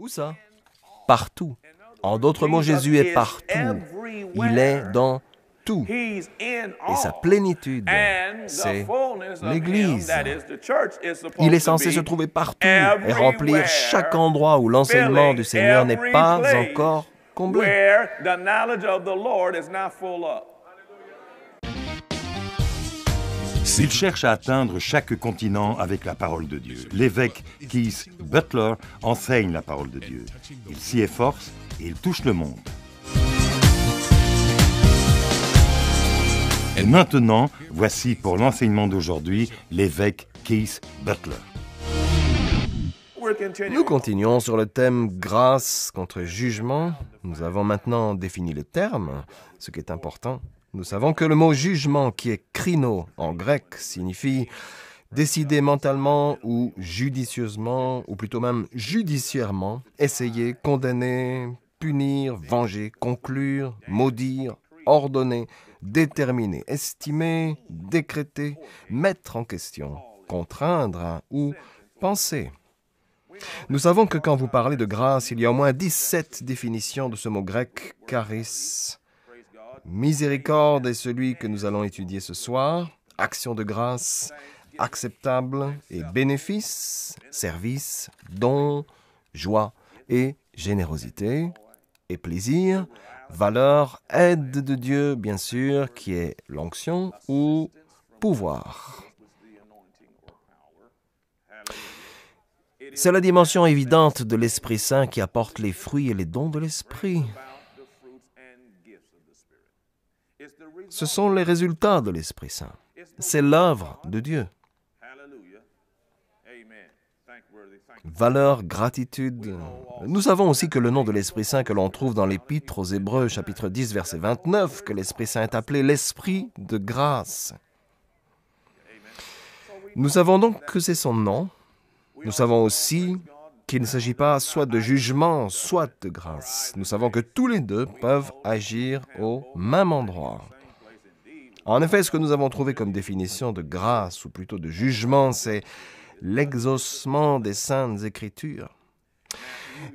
Où ça? Partout. En d'autres mots, Jésus est partout. Il est dans tout. Et sa plénitude, c'est l'Église. Il est censé se trouver partout et remplir chaque endroit où l'enseignement du Seigneur n'est pas encore comblé. Il cherche à atteindre chaque continent avec la parole de Dieu. L'évêque Keith Butler enseigne la parole de Dieu. Il s'y efforce et il touche le monde. Et maintenant, voici pour l'enseignement d'aujourd'hui l'évêque Keith Butler. Nous continuons sur le thème grâce contre jugement. Nous avons maintenant défini les termes, ce qui est important. Nous savons que le mot jugement, qui est krino en grec, signifie décider mentalement ou judicieusement, ou plutôt même judiciairement, essayer, condamner, punir, venger, conclure, maudire, ordonner, déterminer, estimer, décréter, mettre en question, contraindre ou penser. Nous savons que quand vous parlez de grâce, il y a au moins 17 définitions de ce mot grec, charis. Miséricorde est celui que nous allons étudier ce soir. Action de grâce, acceptable et bénéfice, service, don, joie et générosité. Et plaisir, valeur, aide de Dieu, bien sûr, qui est l'onction ou pouvoir. C'est la dimension évidente de l'Esprit Saint qui apporte les fruits et les dons de l'Esprit. Ce sont les résultats de l'Esprit Saint. C'est l'œuvre de Dieu. Valeur, gratitude. Nous savons aussi que le nom de l'Esprit Saint que l'on trouve dans l'Épître aux Hébreux, chapitre 10, verset 29, que l'Esprit Saint est appelé l'Esprit de grâce. Nous savons donc que c'est son nom. Nous savons aussi qu'il ne s'agit pas soit de jugement, soit de grâce. Nous savons que tous les deux peuvent agir au même endroit. En effet, ce que nous avons trouvé comme définition de grâce, ou plutôt de jugement, c'est l'exaucement des saintes Écritures.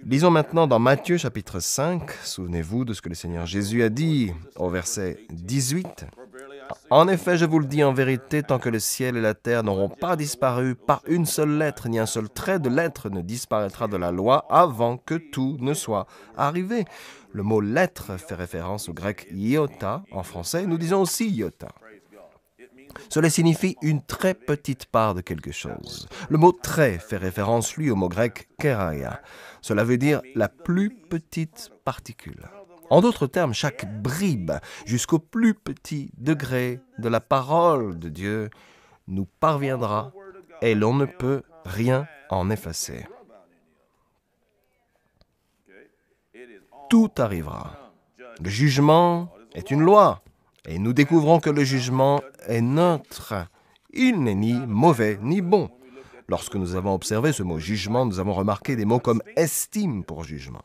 Lisons maintenant dans Matthieu chapitre 5, souvenez-vous de ce que le Seigneur Jésus a dit au verset 18. « En effet, je vous le dis en vérité, tant que le ciel et la terre n'auront pas disparu, pas une seule lettre ni un seul trait de lettre ne disparaîtra de la loi avant que tout ne soit arrivé. » Le mot « lettre » fait référence au grec « iota » en français, nous disons aussi « iota ». Cela signifie une très petite part de quelque chose. Le mot « trait » fait référence, lui, au mot grec « keraia ». Cela veut dire la plus petite particule. En d'autres termes, chaque bribe, jusqu'au plus petit degré de la parole de Dieu, nous parviendra et l'on ne peut rien en effacer. Tout arrivera. Le jugement est une loi. Et nous découvrons que le jugement est neutre. Il n'est ni mauvais ni bon. Lorsque nous avons observé ce mot jugement, nous avons remarqué des mots comme estime pour jugement.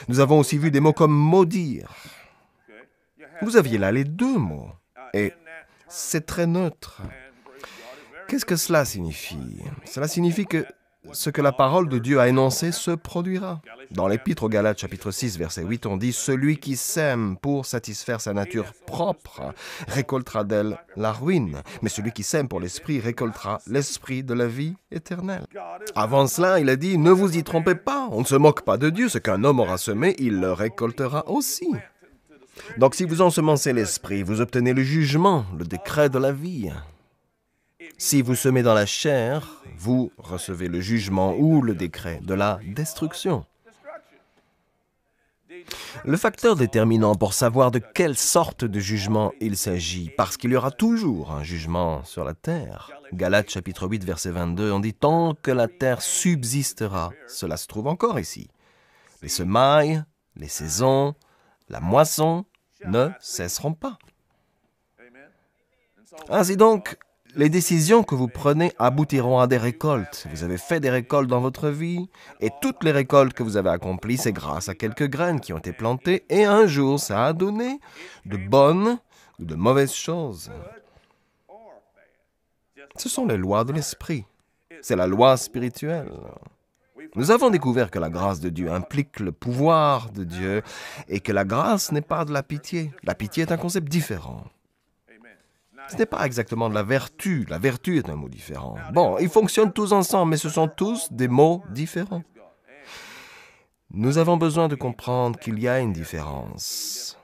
Nous avons aussi vu des mots comme maudire. Vous aviez là les deux mots. Et c'est très neutre. Qu'est-ce que cela signifie? Cela signifie que ce que la parole de Dieu a énoncé se produira. Dans l'Épître aux Galates, chapitre 6, verset 8, on dit « Celui qui sème pour satisfaire sa nature propre récoltera d'elle la ruine, mais celui qui sème pour l'esprit récoltera l'esprit de la vie éternelle. » Avant cela, il a dit « Ne vous y trompez pas, on ne se moque pas de Dieu, ce qu'un homme aura semé, il le récoltera aussi. » Donc si vous ensemencez l'esprit, vous obtenez le jugement, le décret de la vie. Si vous semez dans la chair, vous recevez le jugement ou le décret de la destruction. Le facteur déterminant pour savoir de quelle sorte de jugement il s'agit, parce qu'il y aura toujours un jugement sur la terre. Galates chapitre 8, verset 22, on dit « Tant que la terre subsistera », cela se trouve encore ici. Les semailles, les saisons, la moisson ne cesseront pas. Ainsi donc, les décisions que vous prenez aboutiront à des récoltes. Vous avez fait des récoltes dans votre vie, et toutes les récoltes que vous avez accomplies, c'est grâce à quelques graines qui ont été plantées, et un jour, ça a donné de bonnes ou de mauvaises choses. Ce sont les lois de l'esprit. C'est la loi spirituelle. Nous avons découvert que la grâce de Dieu implique le pouvoir de Dieu et que la grâce n'est pas de la pitié. La pitié est un concept différent. Ce n'est pas exactement de la vertu. La vertu est un mot différent. Bon, ils fonctionnent tous ensemble, mais ce sont tous des mots différents. Nous avons besoin de comprendre qu'il y a une différence.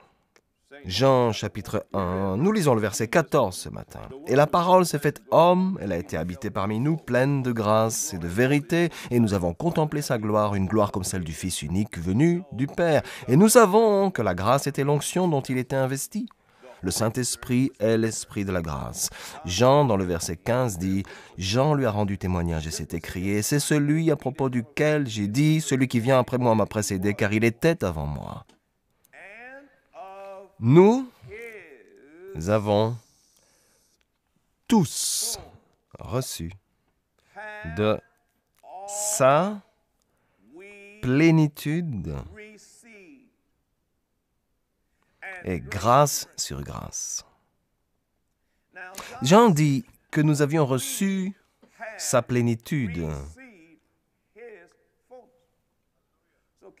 Jean chapitre 1, nous lisons le verset 14 ce matin. « Et la parole s'est faite homme, elle a été habitée parmi nous, pleine de grâce et de vérité, et nous avons contemplé sa gloire, une gloire comme celle du Fils unique venu du Père. Et nous savons que la grâce était l'onction dont il était investi. Le Saint-Esprit est l'Esprit de la grâce. » Jean, dans le verset 15, dit « Jean lui a rendu témoignage et s'est écrié, c'est celui à propos duquel j'ai dit, celui qui vient après moi m'a précédé, car il était avant moi. » Nous avons tous reçu de sa plénitude et grâce sur grâce. Jean dit que nous avions reçu sa plénitude.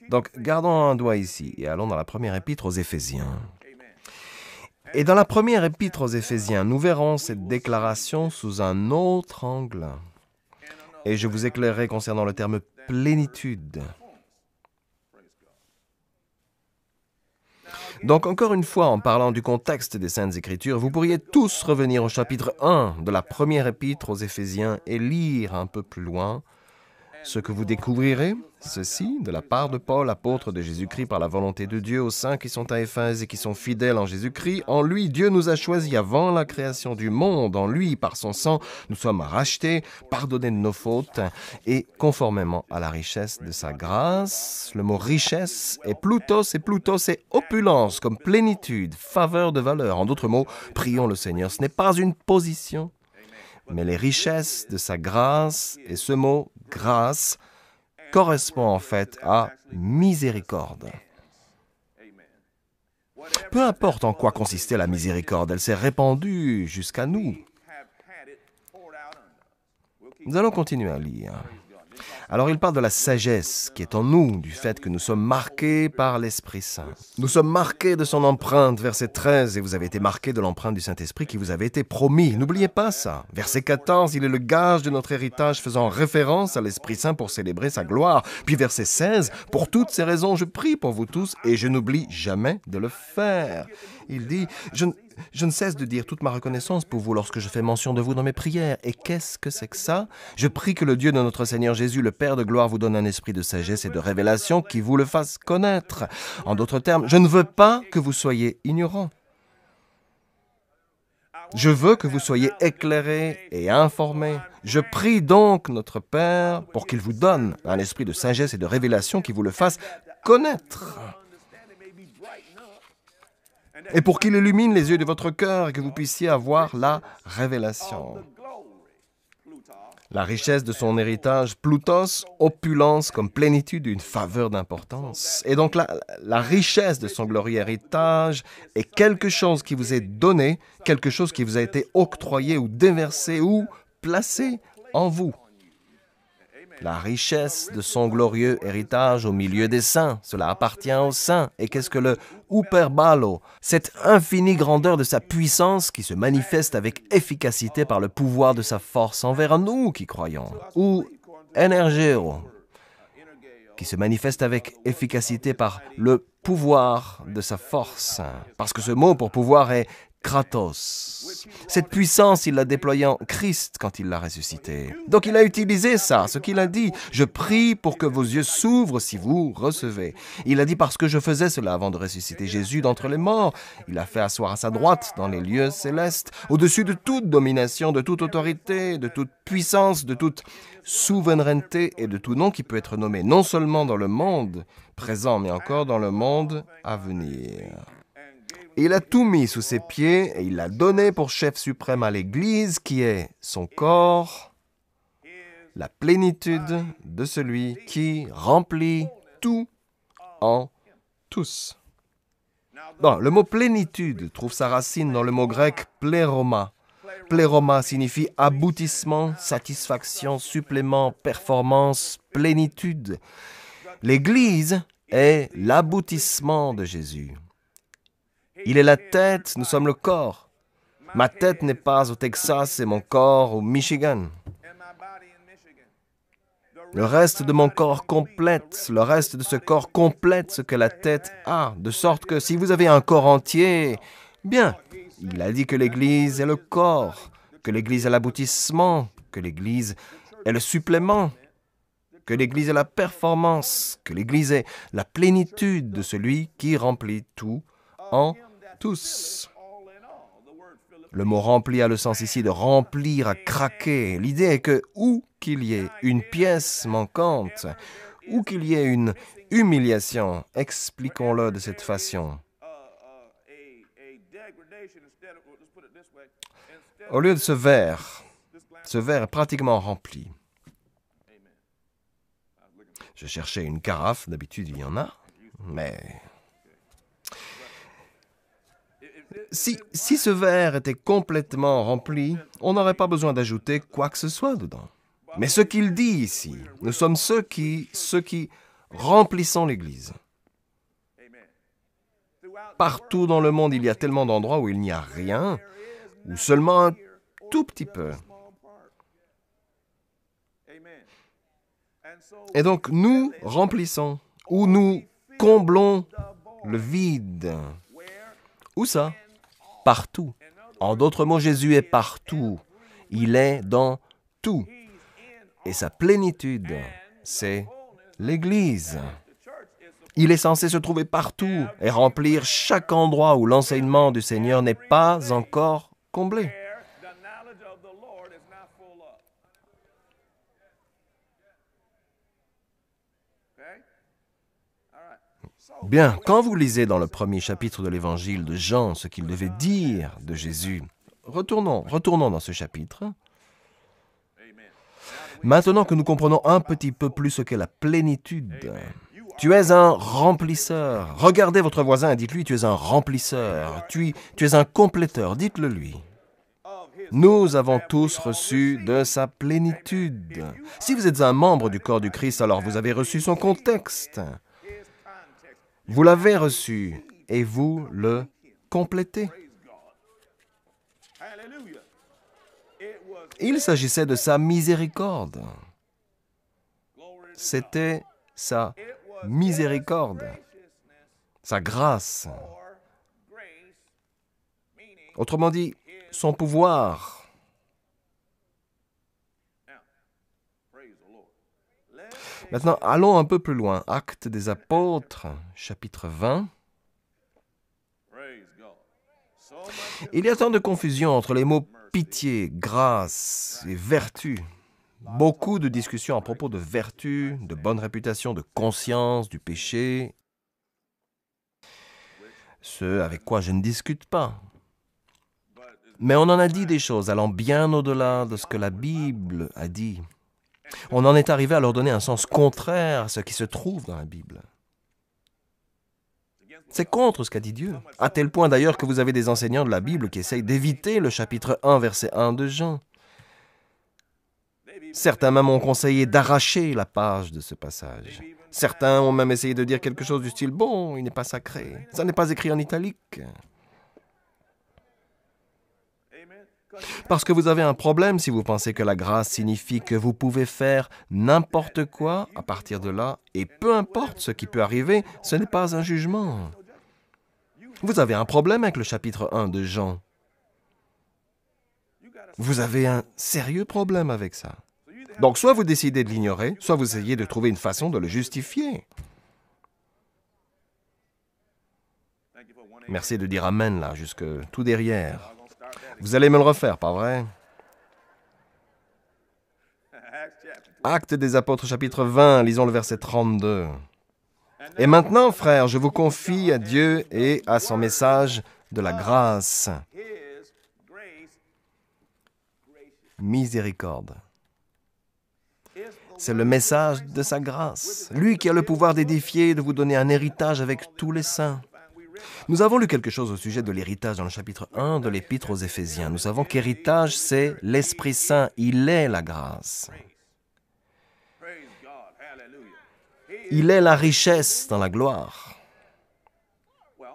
Donc, gardons un doigt ici et allons dans la première épître aux Éphésiens. Et dans la première épître aux Éphésiens, nous verrons cette déclaration sous un autre angle. Et je vous éclairerai concernant le terme plénitude. Donc, encore une fois, en parlant du contexte des Saintes Écritures, vous pourriez tous revenir au chapitre 1 de la première épître aux Éphésiens et lire un peu plus loin ce que vous découvrirez, ceci, de la part de Paul, apôtre de Jésus-Christ par la volonté de Dieu, aux saints qui sont à Éphèse et qui sont fidèles en Jésus-Christ. En lui, Dieu nous a choisis avant la création du monde. En lui, par son sang, nous sommes rachetés, pardonnés de nos fautes et conformément à la richesse de sa grâce. Le mot richesse est Plutos et opulence, comme plénitude, faveur de valeur. En d'autres mots, prions le Seigneur. Ce n'est pas une position, mais les richesses de sa grâce, et ce mot « grâce » correspond en fait à miséricorde. Peu importe en quoi consistait la miséricorde, elle s'est répandue jusqu'à nous. Nous allons continuer à lire. Alors il parle de la sagesse qui est en nous, du fait que nous sommes marqués par l'Esprit Saint. Nous sommes marqués de son empreinte, verset 13, et vous avez été marqués de l'empreinte du Saint-Esprit qui vous avait été promis. N'oubliez pas ça. Verset 14, il est le gage de notre héritage faisant référence à l'Esprit Saint pour célébrer sa gloire. Puis verset 16, pour toutes ces raisons, je prie pour vous tous et je n'oublie jamais de le faire. Il dit, je ne cesse de dire toute ma reconnaissance pour vous lorsque je fais mention de vous dans mes prières. Et qu'est-ce que c'est que ça? Je prie que le Dieu de notre Seigneur Jésus, le Père de gloire, vous donne un esprit de sagesse et de révélation qui vous le fasse connaître. En d'autres termes, je ne veux pas que vous soyez ignorants. Je veux que vous soyez éclairés et informés. Je prie donc notre Père pour qu'il vous donne un esprit de sagesse et de révélation qui vous le fasse connaître. Et pour qu'il illumine les yeux de votre cœur et que vous puissiez avoir la révélation. La richesse de son héritage, Plutos, opulence comme plénitude, une faveur d'importance. Et donc la richesse de son glorieux héritage est quelque chose qui vous est donné, quelque chose qui vous a été octroyé ou déversé ou placé en vous. La richesse de son glorieux héritage au milieu des saints, cela appartient aux saints. Et qu'est-ce que le Uperbalo? Cette infinie grandeur de sa puissance qui se manifeste avec efficacité par le pouvoir de sa force envers nous qui croyons. Ou Energeo, qui se manifeste avec efficacité par le pouvoir de sa force. Parce que ce mot pour pouvoir est Kratos. Cette puissance, il l'a déployée en Christ quand il l'a ressuscité. Donc il a utilisé ça, ce qu'il a dit. Je prie pour que vos yeux s'ouvrent si vous recevez. Il a dit parce que je faisais cela avant de ressusciter Jésus d'entre les morts. Il a fait asseoir à sa droite dans les lieux célestes, au-dessus de toute domination, de toute autorité, de toute puissance, de toute souveraineté et de tout nom qui peut être nommé non seulement dans le monde présent, mais encore dans le monde à venir. Il a tout mis sous ses pieds et il l'a donné pour chef suprême à l'Église qui est son corps, la plénitude de celui qui remplit tout en tous. Bon, le mot plénitude trouve sa racine dans le mot grec pléroma. Pléroma signifie aboutissement, satisfaction, supplément, performance, plénitude. L'Église est l'aboutissement de Jésus. Il est la tête, nous sommes le corps. Ma tête n'est pas au Texas et mon corps au Michigan. Le reste de mon corps complète, le reste de ce corps complète ce que la tête a, de sorte que si vous avez un corps entier, bien, il a dit que l'Église est le corps, que l'Église est l'aboutissement, que l'Église est le supplément, que l'Église est la performance, que l'Église est la plénitude de celui qui remplit tout en tous. Le mot « rempli » a le sens ici de remplir, à craquer. L'idée est que où qu'il y ait une pièce manquante, où qu'il y ait une humiliation, expliquons-le de cette façon. Au lieu de ce verre est pratiquement rempli. Je cherchais une carafe, d'habitude il y en a, mais... Si ce verre était complètement rempli, on n'aurait pas besoin d'ajouter quoi que ce soit dedans. Mais ce qu'il dit ici, nous sommes ceux qui remplissons l'Église. Partout dans le monde, il y a tellement d'endroits où il n'y a rien, ou seulement un tout petit peu. Et donc, nous remplissons, ou nous comblons le vide. Où ça? Partout. En d'autres mots, Jésus est partout. Il est dans tout. Et sa plénitude, c'est l'Église. Il est censé se trouver partout et remplir chaque endroit où l'enseignement du Seigneur n'est pas encore comblé. Bien, quand vous lisez dans le premier chapitre de l'Évangile de Jean ce qu'il devait dire de Jésus, retournons dans ce chapitre. Maintenant que nous comprenons un petit peu plus ce qu'est la plénitude, tu es un remplisseur. Regardez votre voisin et dites-lui, tu es un remplisseur. Tu es un compléteur, dites-le lui. Nous avons tous reçu de sa plénitude. Si vous êtes un membre du corps du Christ, alors vous avez reçu son contexte. Vous l'avez reçu et vous le complétez. Il s'agissait de sa miséricorde. C'était sa miséricorde, sa grâce. Autrement dit, son pouvoir. Maintenant, allons un peu plus loin. Actes des Apôtres, chapitre 20. Il y a tant de confusion entre les mots pitié, grâce et vertu. Beaucoup de discussions à propos de vertu, de bonne réputation, de conscience, du péché. Ce avec quoi je ne discute pas. Mais on en a dit des choses allant bien au-delà de ce que la Bible a dit. On en est arrivé à leur donner un sens contraire à ce qui se trouve dans la Bible. C'est contre ce qu'a dit Dieu, à tel point d'ailleurs que vous avez des enseignants de la Bible qui essayent d'éviter le chapitre 1, verset 1 de Jean. Certains même ont conseillé d'arracher la page de ce passage. Certains ont même essayé de dire quelque chose du style « Bon, il n'est pas sacré, ça n'est pas écrit en italique ». Parce que vous avez un problème si vous pensez que la grâce signifie que vous pouvez faire n'importe quoi à partir de là, et peu importe ce qui peut arriver, ce n'est pas un jugement. Vous avez un problème avec le chapitre 1 de Jean. Vous avez un sérieux problème avec ça. Donc soit vous décidez de l'ignorer, soit vous essayez de trouver une façon de le justifier. Merci de dire Amen là, jusque tout derrière. Vous allez me le refaire, pas vrai? Actes des Apôtres, chapitre 20, lisons le verset 32. « Et maintenant, frères, je vous confie à Dieu et à son message de la grâce. Miséricorde. C'est le message de sa grâce. Lui qui a le pouvoir d'édifier et de vous donner un héritage avec tous les saints. Nous avons lu quelque chose au sujet de l'héritage dans le chapitre 1 de l'Épître aux Éphésiens. Nous savons qu'héritage, c'est l'Esprit Saint. Il est la grâce. Il est la richesse dans la gloire.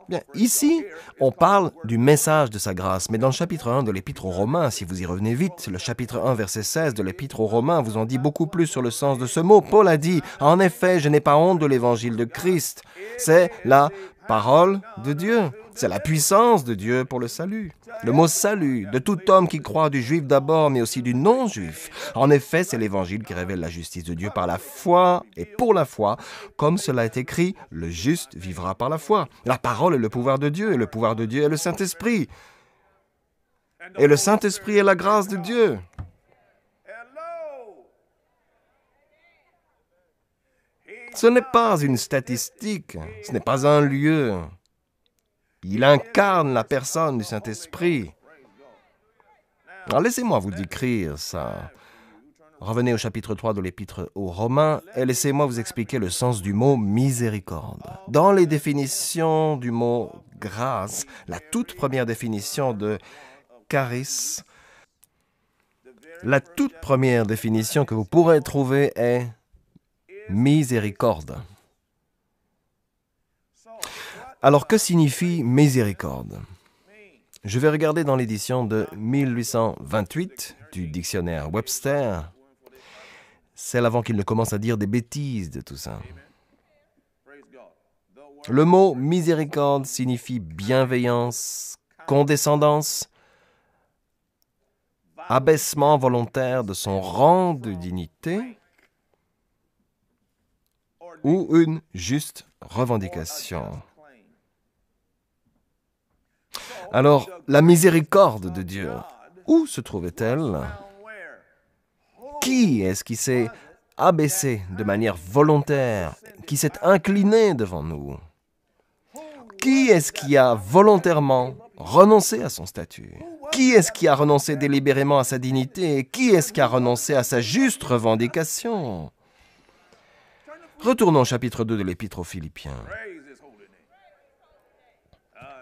Bien, ici, on parle du message de sa grâce, mais dans le chapitre 1 de l'Épître aux Romains, si vous y revenez vite, le chapitre 1, verset 16 de l'Épître aux Romains vous en dit beaucoup plus sur le sens de ce mot. Paul a dit, « En effet, je n'ai pas honte de l'évangile de Christ. C'est la parole de Dieu. C'est la puissance de Dieu pour le salut. Le mot salut, de tout homme qui croit, du juif d'abord, mais aussi du non-juif. En effet, c'est l'évangile qui révèle la justice de Dieu par la foi et pour la foi. Comme cela est écrit, le juste vivra par la foi. La parole est le pouvoir de Dieu, et le pouvoir de Dieu est le Saint-Esprit. Et le Saint-Esprit est la grâce de Dieu. Ce n'est pas une statistique, ce n'est pas un lieu. Il incarne la personne du Saint-Esprit. Alors laissez-moi vous décrire ça. Revenez au chapitre 3 de l'Épître aux Romains et laissez-moi vous expliquer le sens du mot miséricorde. Dans les définitions du mot grâce, la toute première définition de charis, la toute première définition que vous pourrez trouver est miséricorde. Alors, que signifie miséricorde? Je vais regarder dans l'édition de 1828 du dictionnaire Webster, celle avant qu'il ne commence à dire des bêtises de tout ça. Le mot miséricorde signifie bienveillance, condescendance, abaissement volontaire de son rang de dignité ou une juste revendication. Alors, la miséricorde de Dieu, où se trouvait-elle? Qui est-ce qui s'est abaissé de manière volontaire, qui s'est incliné devant nous? Qui est-ce qui a volontairement renoncé à son statut? Qui est-ce qui a renoncé délibérément à sa dignité? Qui est-ce qui a renoncé à sa juste revendication? Retournons au chapitre 2 de l'Épître aux Philippiens.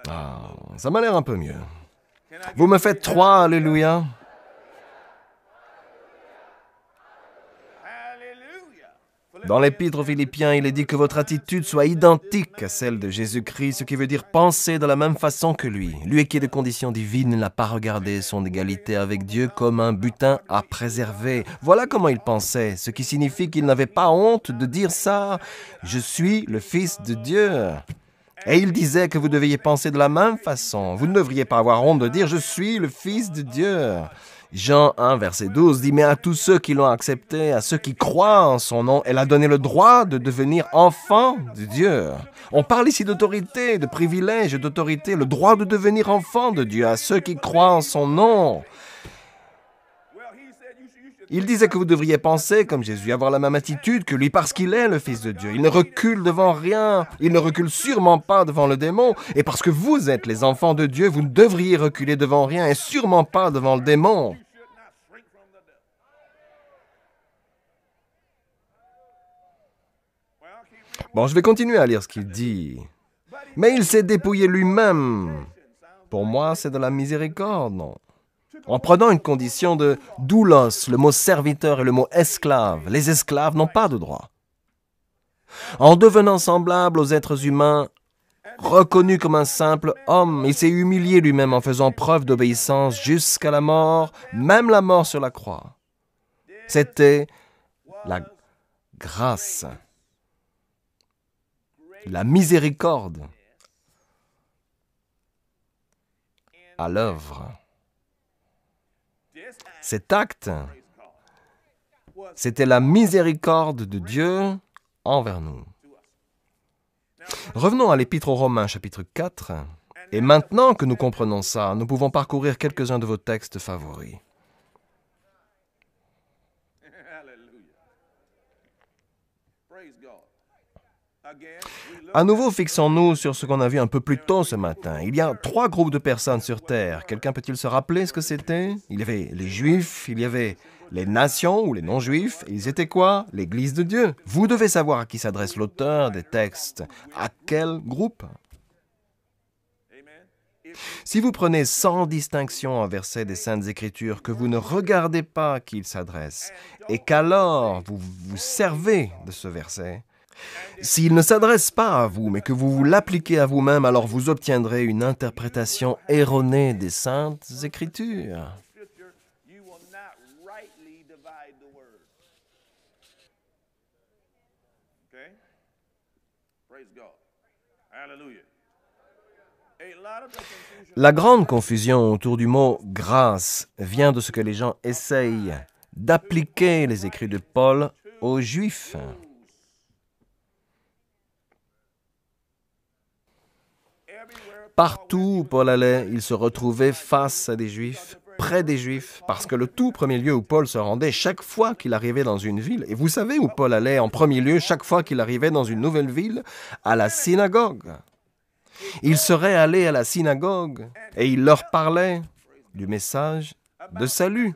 Ah, ça m'a l'air un peu mieux. Vous me faites 3 alléluia? Dans l'Épître aux Philippiens, il est dit que votre attitude soit identique à celle de Jésus-Christ, ce qui veut dire penser de la même façon que lui. Lui qui est de condition divine n'a pas regardé son égalité avec Dieu comme un butin à préserver. Voilà comment il pensait, ce qui signifie qu'il n'avait pas honte de dire ça. « Je suis le Fils de Dieu ». Et il disait que vous deviez penser de la même façon. Vous ne devriez pas avoir honte de dire « Je suis le Fils de Dieu ». Jean 1, verset 12 dit « Mais à tous ceux qui l'ont accepté, à ceux qui croient en son nom, elle a donné le droit de devenir enfants de Dieu. » On parle ici d'autorité, de privilège, d'autorité, le droit de devenir enfant de Dieu à ceux qui croient en son nom. Il disait que vous devriez penser comme Jésus, avoir la même attitude que lui parce qu'il est le Fils de Dieu. Il ne recule devant rien, il ne recule sûrement pas devant le démon. Et parce que vous êtes les enfants de Dieu, vous ne devriez reculer devant rien et sûrement pas devant le démon. Bon, je vais continuer à lire ce qu'il dit. Mais il s'est dépouillé lui-même. Pour moi, c'est de la miséricorde, non? En prenant une condition de doulos, le mot serviteur et le mot esclave. Les esclaves n'ont pas de droit. En devenant semblable aux êtres humains, reconnu comme un simple homme, il s'est humilié lui-même en faisant preuve d'obéissance jusqu'à la mort, même la mort sur la croix. C'était la grâce, la miséricorde à l'œuvre. Cet acte, c'était la miséricorde de Dieu envers nous. Revenons à l'Épître aux Romains, chapitre 4. Et maintenant que nous comprenons ça, nous pouvons parcourir quelques-uns de vos textes favoris. À nouveau, fixons-nous sur ce qu'on a vu un peu plus tôt ce matin. Il y a 3 groupes de personnes sur Terre. Quelqu'un peut-il se rappeler ce que c'était? Il y avait les Juifs, il y avait les nations ou les non-Juifs. Ils étaient quoi? L'Église de Dieu. Vous devez savoir à qui s'adresse l'auteur des textes. À quel groupe? Si vous prenez sans distinction un verset des Saintes Écritures, que vous ne regardez pas à qui il s'adresse, et qu'alors vous vous servez de ce verset, s'il ne s'adresse pas à vous, mais que vous l'appliquez à vous-même, alors vous obtiendrez une interprétation erronée des Saintes Écritures. La grande confusion autour du mot « grâce » vient de ce que les gens essayent d'appliquer les écrits de Paul aux Juifs. Partout où Paul allait, il se retrouvait face à des Juifs, près des Juifs, parce que le tout premier lieu où Paul se rendait chaque fois qu'il arrivait dans une ville, et vous savez où Paul allait en premier lieu chaque fois qu'il arrivait dans une nouvelle ville, à la synagogue. Il serait allé à la synagogue et il leur parlait du message de salut.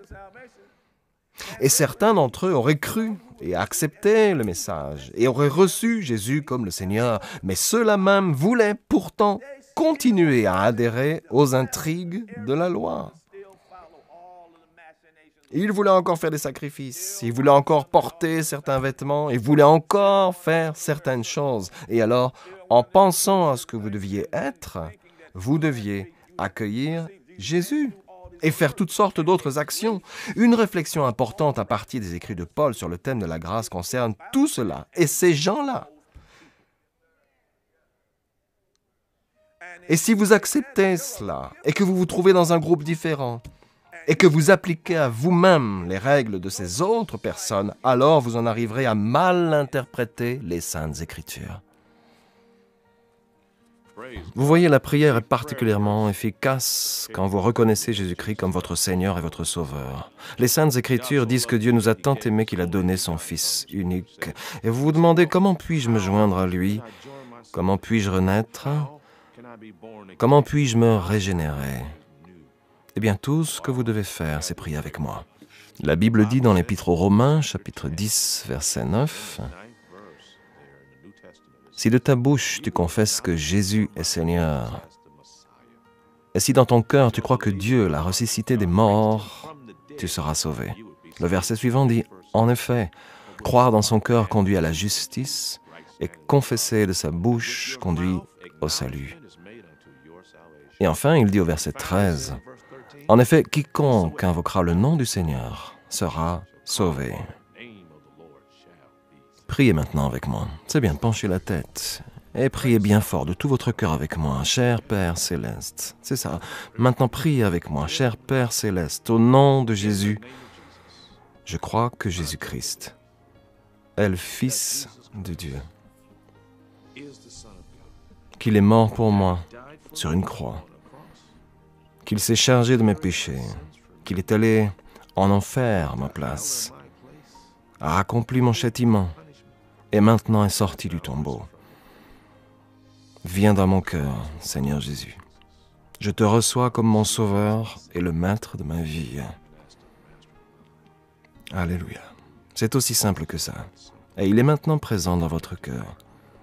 Et certains d'entre eux auraient cru et accepté le message et auraient reçu Jésus comme le Seigneur, mais ceux-là même voulaient pourtant continuer à adhérer aux intrigues de la loi. Ils voulaient encore faire des sacrifices, ils voulaient encore porter certains vêtements, ils voulaient encore faire certaines choses. Et alors, en pensant à ce que vous deviez être, vous deviez accueillir Jésus et faire toutes sortes d'autres actions. Une réflexion importante à partir des écrits de Paul sur le thème de la grâce concerne tout cela et ces gens-là. Et si vous acceptez cela et que vous vous trouvez dans un groupe différent, et que vous appliquez à vous-même les règles de ces autres personnes, alors vous en arriverez à mal interpréter les Saintes Écritures. Vous voyez, la prière est particulièrement efficace quand vous reconnaissez Jésus-Christ comme votre Seigneur et votre Sauveur. Les Saintes Écritures disent que Dieu nous a tant aimés qu'il a donné son Fils unique. Et vous vous demandez comment puis-je me joindre à lui? Comment puis-je renaître? Comment puis-je me régénérer? Eh bien, tout ce que vous devez faire, c'est prier avec moi. La Bible dit dans l'Épître aux Romains, chapitre 10, verset 9, « Si de ta bouche tu confesses que Jésus est Seigneur, et si dans ton cœur tu crois que Dieu l'a ressuscité des morts, tu seras sauvé. » Le verset suivant dit, « En effet, croire dans son cœur conduit à la justice, et confesser de sa bouche conduit au salut. » Et enfin, il dit au verset 13, « En effet, quiconque invoquera le nom du Seigneur sera sauvé. » Priez maintenant avec moi. C'est bien de pencher la tête. Et priez bien fort de tout votre cœur avec moi, cher Père Céleste. C'est ça. Maintenant, priez avec moi, cher Père Céleste, au nom de Jésus. Je crois que Jésus-Christ est le Fils de Dieu, qu'il est mort pour moi sur une croix, qu'il s'est chargé de mes péchés, qu'il est allé en enfer à ma place, a accompli mon châtiment et maintenant est sorti du tombeau. Viens dans mon cœur, Seigneur Jésus. Je te reçois comme mon sauveur et le maître de ma vie. Alléluia. C'est aussi simple que ça. Et il est maintenant présent dans votre cœur.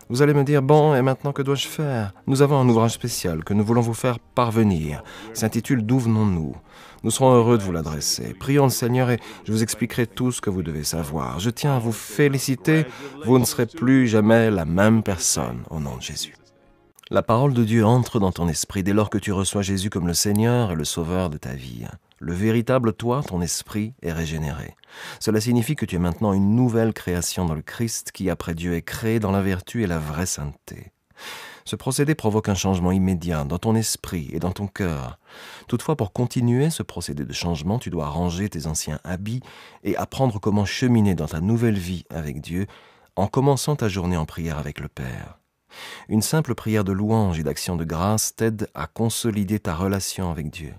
Vous allez me dire, bon, et maintenant que dois-je faire? Nous avons un ouvrage spécial que nous voulons vous faire parvenir. Il s'intitule « D'où venons-nous » Nous serons heureux de vous l'adresser. Prions le Seigneur et je vous expliquerai tout ce que vous devez savoir. Je tiens à vous féliciter, vous ne serez plus jamais la même personne au nom de Jésus. La parole de Dieu entre dans ton esprit dès lors que tu reçois Jésus comme le Seigneur et le Sauveur de ta vie. Le véritable toi, ton esprit, est régénéré. Cela signifie que tu es maintenant une nouvelle création dans le Christ qui, après Dieu, est créé dans la vertu et la vraie sainteté. Ce procédé provoque un changement immédiat dans ton esprit et dans ton cœur. Toutefois, pour continuer ce procédé de changement, tu dois ranger tes anciens habits et apprendre comment cheminer dans ta nouvelle vie avec Dieu en commençant ta journée en prière avec le Père. Une simple prière de louange et d'action de grâce t'aide à consolider ta relation avec Dieu.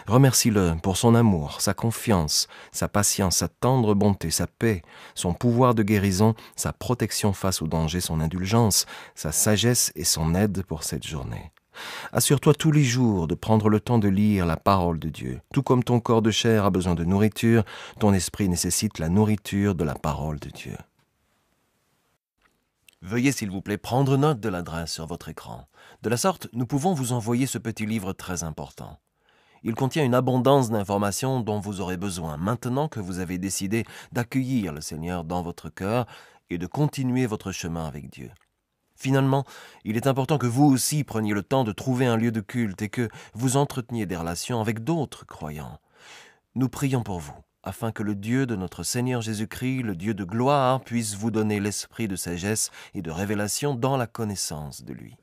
Remercie-le pour son amour, sa confiance, sa patience, sa tendre bonté, sa paix, son pouvoir de guérison, sa protection face au danger, son indulgence, sa sagesse et son aide pour cette journée. Assure-toi tous les jours de prendre le temps de lire la parole de Dieu. Tout comme ton corps de chair a besoin de nourriture, ton esprit nécessite la nourriture de la parole de Dieu. Veuillez s'il vous plaît prendre note de l'adresse sur votre écran. De la sorte, nous pouvons vous envoyer ce petit livre très important. Il contient une abondance d'informations dont vous aurez besoin maintenant que vous avez décidé d'accueillir le Seigneur dans votre cœur et de continuer votre chemin avec Dieu. Finalement, il est important que vous aussi preniez le temps de trouver un lieu de culte et que vous entreteniez des relations avec d'autres croyants. Nous prions pour vous, afin que le Dieu de notre Seigneur Jésus-Christ, le Dieu de gloire, puisse vous donner l'esprit de sagesse et de révélation dans la connaissance de lui.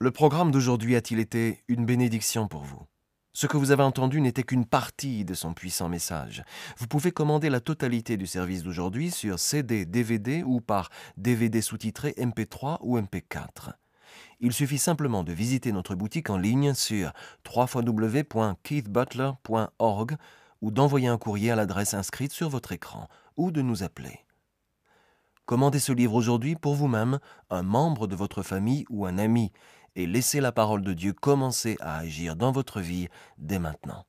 Le programme d'aujourd'hui a-t-il été une bénédiction pour vous? Ce que vous avez entendu n'était qu'une partie de son puissant message. Vous pouvez commander la totalité du service d'aujourd'hui sur CD, DVD ou par DVD sous-titré MP3 ou MP4. Il suffit simplement de visiter notre boutique en ligne sur www.keithbutler.org ou d'envoyer un courrier à l'adresse inscrite sur votre écran ou de nous appeler. Commandez ce livre aujourd'hui pour vous-même, un membre de votre famille ou un ami, et laissez la parole de Dieu commencer à agir dans votre vie dès maintenant.